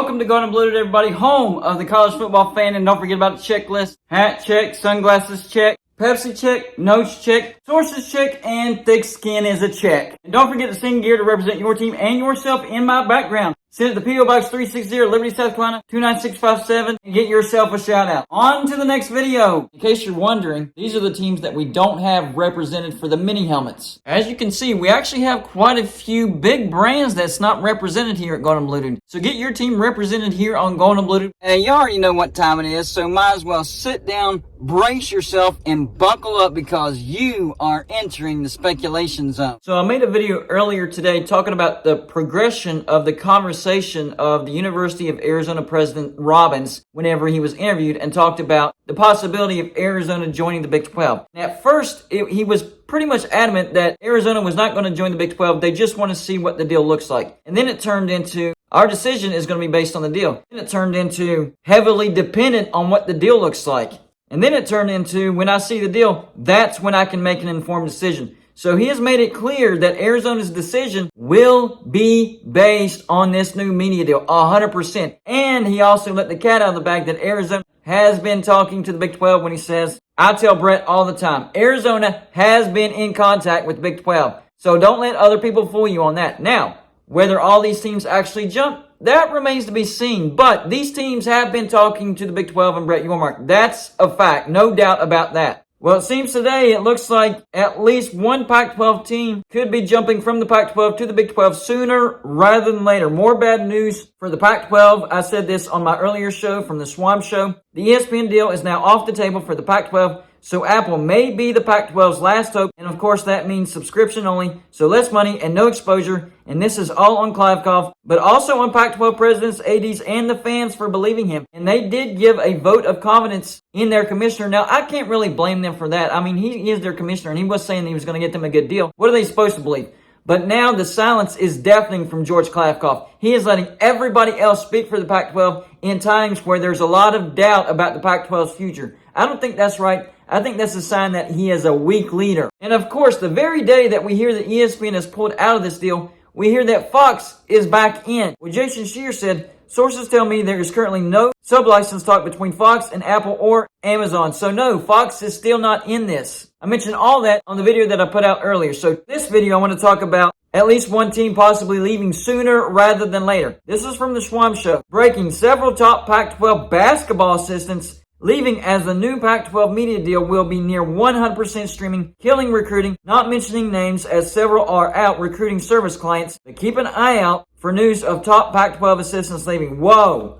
Welcome to Gold and Blue, everybody, home of the college football fan. And don't forget about the checklist. Hat check, sunglasses check, Pepsi check, notes check, sources check, and thick skin is a check. And don't forget to sing gear to represent your team and yourself in my background. Send it to P.O. Box 360, Liberty, South Carolina, 29657, and get yourself a shout out. On to the next video. In case you're wondering, these are the teams that we don't have represented for the mini helmets. As you can see, we actually have quite a few big brands that's not represented here at Gold and Blue. So get your team represented here on Gold and Blue. Hey, you already know what time it is, so might as well sit down, brace yourself, and buckle up because you are entering the speculation zone. So I made a video earlier today talking about the progression of the conversation of the University of Arizona President Robbins whenever he was interviewed and talked about the possibility of Arizona joining the Big 12. And at first, he was pretty much adamant that Arizona was not going to join the Big 12. They just want to see what the deal looks like. And then it turned into, our decision is going to be based on the deal. Then it turned into heavily dependent on what the deal looks like. And then it turned into, when I see the deal, that's when I can make an informed decision. So he has made it clear that Arizona's decision will be based on this new media deal, 100%. And he also let the cat out of the bag that Arizona has been talking to the Big 12 when he says, I tell Brett all the time, Arizona has been in contact with Big 12. So don't let other people fool you on that. Now, whether all these teams actually jump, that remains to be seen. But these teams have been talking to the Big 12 and Brett Yormark. That's a fact. No doubt about that. Well, it seems today it looks like at least one Pac-12 team could be jumping from the Pac-12 to the Big 12 sooner rather than later. More bad news for the Pac-12. I said this on my earlier show from the Swamp Show. The ESPN deal is now off the table for the Pac-12. So Apple may be the Pac-12's last hope. And of course that means subscription only. So less money and no exposure. And this is all on Kliavkoff, but also on Pac-12 presidents, ADs, and the fans for believing him. And they did give a vote of confidence in their commissioner. Now, I can't really blame them for that. I mean, he is their commissioner and he was saying he was going to get them a good deal. What are they supposed to believe? But now the silence is deafening from George Kliavkoff. He is letting everybody else speak for the Pac-12 in times where there's a lot of doubt about the Pac-12's future. I don't think that's right. I think that's a sign that he is a weak leader. And of course, the very day that we hear that ESPN has pulled out of this deal, we hear that Fox is back in. Well, Jason Scheer said, sources tell me there is currently no sub-license talk between Fox and Apple or Amazon. So no, Fox is still not in this. I mentioned all that on the video that I put out earlier. So this video, I want to talk about at least one team possibly leaving sooner rather than later. This is from the Swamp Show. Breaking: several top Pac-12 basketball assistants leaving as the new Pac-12 media deal will be near 100% streaming, killing recruiting, not mentioning names as several are out recruiting service clients. But keep an eye out for news of top Pac-12 assistants leaving. Whoa.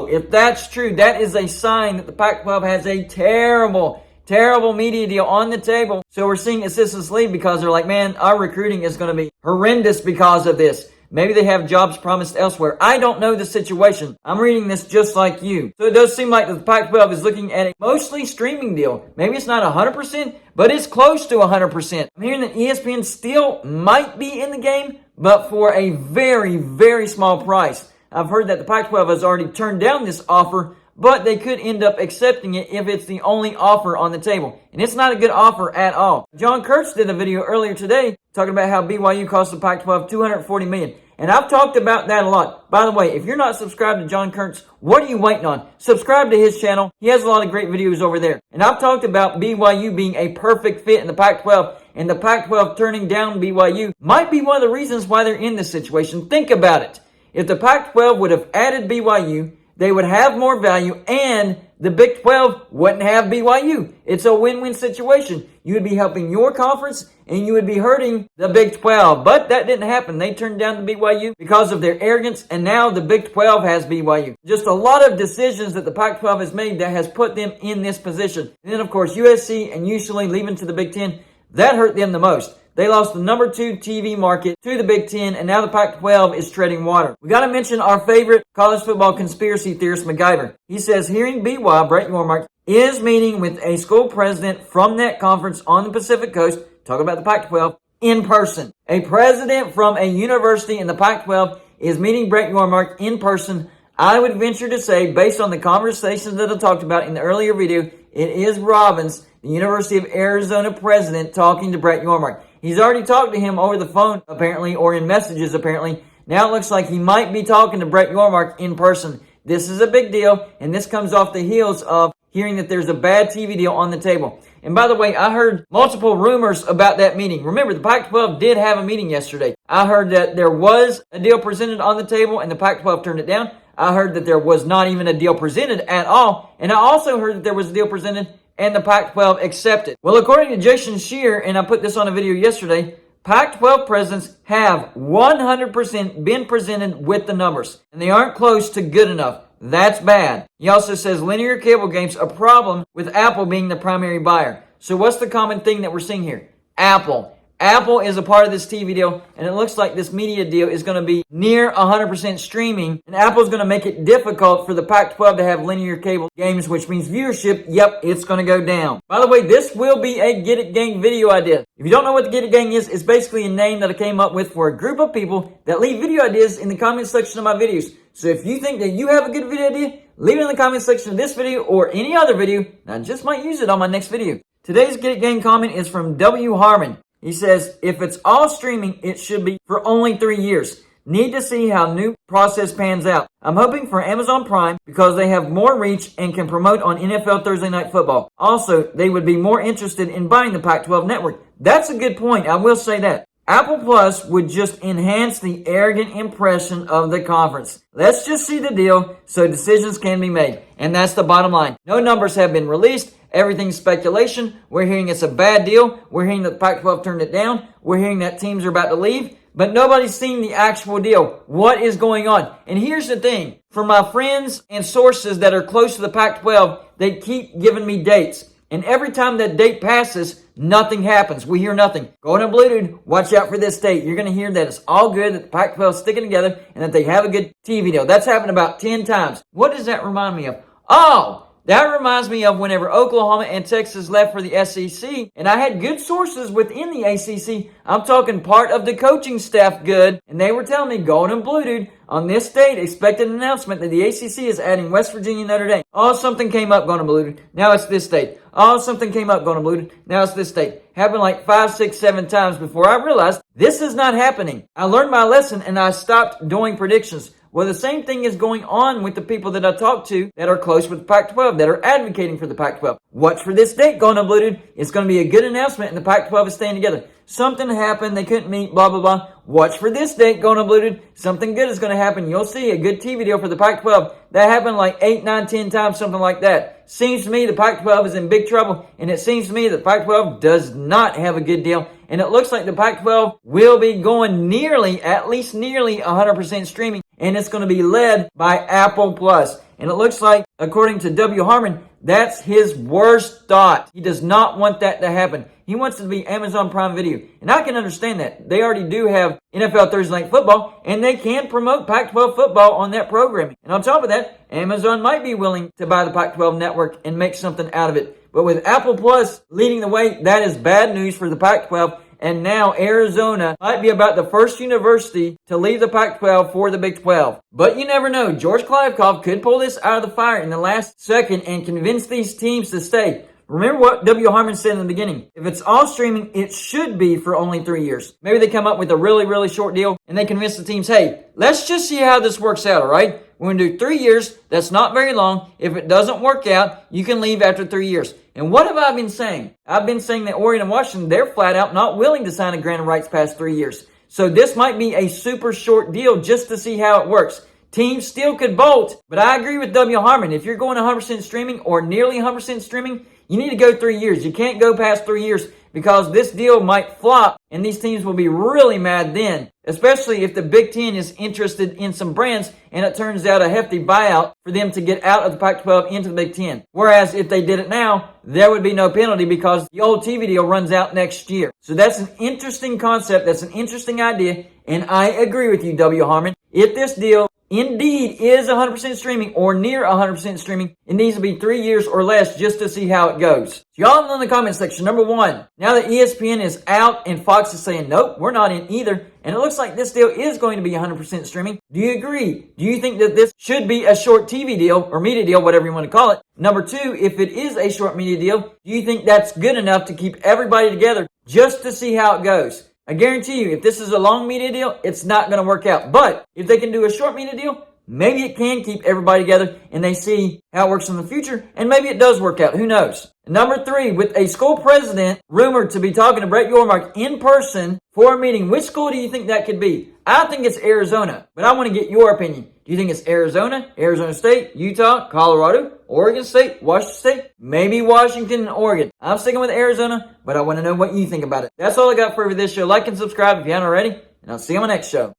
If that's true, that is a sign that the Pac-12 has a terrible media deal on the table. So we're seeing assistants leave because they're like, man, our recruiting is going to be horrendous because of this. Maybe they have jobs promised elsewhere. I don't know the situation. I'm reading this just like you. So it does seem like the Pac-12 is looking at a mostly streaming deal. Maybe it's not 100%, but it's close to 100%. I'm hearing that ESPN still might be in the game, but for a very, very small price. I've heard that the Pac-12 has already turned down this offer, but they could end up accepting it if it's the only offer on the table. And it's not a good offer at all. John Kurtz did a video earlier today talking about how BYU cost the Pac-12 $240 million. And I've talked about that a lot. By the way, if you're not subscribed to John Kurtz, what are you waiting on? Subscribe to his channel. He has a lot of great videos over there. And I've talked about BYU being a perfect fit in the Pac-12. And the Pac-12 turning down BYU might be one of the reasons why they're in this situation. Think about it. If the Pac-12 would have added BYU, they would have more value, and the Big 12 wouldn't have BYU. It's a win-win situation. You would be helping your conference, and you would be hurting the Big 12. But that didn't happen. They turned down the BYU because of their arrogance, and now the Big 12 has BYU. Just a lot of decisions that the Pac-12 has made that has put them in this position. And then, of course, USC and UCLA leaving to the Big 10, that hurt them the most. They lost the number 2 TV market to the Big 10, and now the Pac-12 is treading water. We got to mention our favorite college football conspiracy theorist, MacGyver. He says hearing BY, Brett Yormark, is meeting with a school president from that conference on the Pacific Coast, talk about the Pac-12, in person. A president from a university in the Pac-12 is meeting Brett Yormark in person. I would venture to say, based on the conversations that I talked about in the earlier video, it is Robbins, the University of Arizona president, talking to Brett Yormark. He's already talked to him over the phone, apparently, or in messages, apparently. Now it looks like he might be talking to Brett Yormark in person. This is a big deal, and this comes off the heels of hearing that there's a bad TV deal on the table. And by the way, I heard multiple rumors about that meeting. Remember, the Pac-12 did have a meeting yesterday. I heard that there was a deal presented on the table, and the Pac-12 turned it down. I heard that there was not even a deal presented at all. And I also heard that there was a deal presented, and the Pac-12 accepted. Well, according to Jason Scheer, and I put this on a video yesterday, Pac-12 presidents have 100% been presented with the numbers, and they aren't close to good enough. That's bad. He also says linear cable games a problem with Apple being the primary buyer. So what's the common thing that we're seeing here? Apple. Apple is a part of this TV deal, and it looks like this media deal is going to be near 100% streaming, and Apple's going to make it difficult for the Pac-12 to have linear cable games, which means viewership, yep, it's going to go down. By the way, this will be a Get It Gang video idea. If you don't know what the Get It Gang is, it's basically a name that I came up with for a group of people that leave video ideas in the comment section of my videos. So if you think that you have a good video idea, leave it in the comment section of this video or any other video, and I just might use it on my next video. Today's Get It Gang comment is from W. Harmon. He says, if it's all streaming, it should be for only 3 years. Need to see how new process pans out. I'm hoping for Amazon Prime because they have more reach and can promote on NFL Thursday Night Football. Also, they would be more interested in buying the Pac-12 network. That's a good point. I will say that. Apple Plus would just enhance the arrogant impression of the conference. Let's just see the deal so decisions can be made. And that's the bottom line. No numbers have been released. Everything's speculation. We're hearing it's a bad deal. We're hearing that the Pac-12 turned it down. We're hearing that teams are about to leave. But nobody's seen the actual deal. What is going on? And here's the thing. For my friends and sources that are close to the Pac-12, they keep giving me dates. And every time that date passes, nothing happens. We hear nothing. Golden Bluted, watch out for this date. You're going to hear that it's all good, that the Pac-12 is sticking together, and that they have a good TV deal. That's happened about 10 times. What does that remind me of? Oh, that reminds me of whenever Oklahoma and Texas left for the SEC, and I had good sources within the ACC. I'm talking part of the coaching staff good, and they were telling me, Golden Bluted, on this date, expected an announcement that the ACC is adding West Virginia and Notre Dame. Oh, something came up, Golden Bluted. Now it's this date. Oh, something came up, Golden Bluted. Now it's this date. Happened like 5, 6, 7 times before I realized this is not happening. I learned my lesson and I stopped doing predictions. Well, the same thing is going on with the people that I talk to that are close with the Pac-12, that are advocating for the Pac-12. Watch for this date, Golden Bluted. It's going to be a good announcement, and the Pac-12 is staying together. Something happened. They couldn't meet, blah, blah, blah. Watch for this date, Golden Bluted. Something good is going to happen. You'll see a good TV deal for the Pac-12. That happened like 8, 9, 10 times, something like that. Seems to me the Pac-12 is in big trouble, and it seems to me that the Pac-12 does not have a good deal. And it looks like the Pac-12 will be going at least nearly 100% streaming, and it's going to be led by Apple Plus. And it looks like, according to W. Harmon, that's his worst thought. He does not want that to happen. He wants it to be Amazon Prime Video. And I can understand that. They already do have NFL Thursday Night Football, and they can promote Pac-12 football on that programming. And on top of that, Amazon might be willing to buy the Pac-12 network and make something out of it. But with Apple Plus leading the way, that is bad news for the Pac-12. And now Arizona might be about the first university to leave the Pac-12 for the Big 12. But you never know. George Kliavkoff could pull this out of the fire in the last second and convince these teams to stay. Remember what W. Harmon said in the beginning. If it's all streaming, it should be for only 3 years. Maybe they come up with a really, really short deal and they convince the teams, hey, let's just see how this works out, all right? We're going to do 3 years. That's not very long. If it doesn't work out, you can leave after 3 years. And what have I been saying? I've been saying that Oregon and Washington, they're flat out not willing to sign a grant of rights past 3 years. So this might be a super short deal just to see how it works. Teams still could bolt, but I agree with W. Harmon. If you're going 100% streaming or nearly 100% streaming, you need to go 3 years. You can't go past 3 years because this deal might flop and these teams will be really mad then, especially if the Big Ten is interested in some brands and it turns out a hefty buyout for them to get out of the Pac-12 into the Big Ten. Whereas if they did it now, there would be no penalty because the old TV deal runs out next year. So that's an interesting concept. That's an interesting idea. And I agree with you, W. Harmon. If this deal indeed is 100% streaming or near 100% streaming, it needs to be 3 years or less just to see how it goes. So y'all know in the comment section, number one, now that ESPN is out and Fox is saying, nope, we're not in either, and it looks like this deal is going to be 100% streaming, do you agree? Do you think that this should be a short TV deal or media deal, whatever you want to call it? Number two, if it is a short media deal, do you think that's good enough to keep everybody together just to see how it goes? I guarantee you, if this is a long media deal, it's not going to work out. But if they can do a short media deal, maybe it can keep everybody together and they see how it works in the future, and maybe it does work out. Who knows? Number 3, with a school president rumored to be talking to Brett Yormark in person for a meeting, which school do you think that could be? I think it's Arizona, but I want to get your opinion. Do you think it's Arizona, Arizona State, Utah, Colorado, Oregon State, Washington State, maybe Washington and Oregon? I'm sticking with Arizona, but I want to know what you think about it. That's all I got for this show. Like and subscribe if you haven't already, and I'll see you on the next show.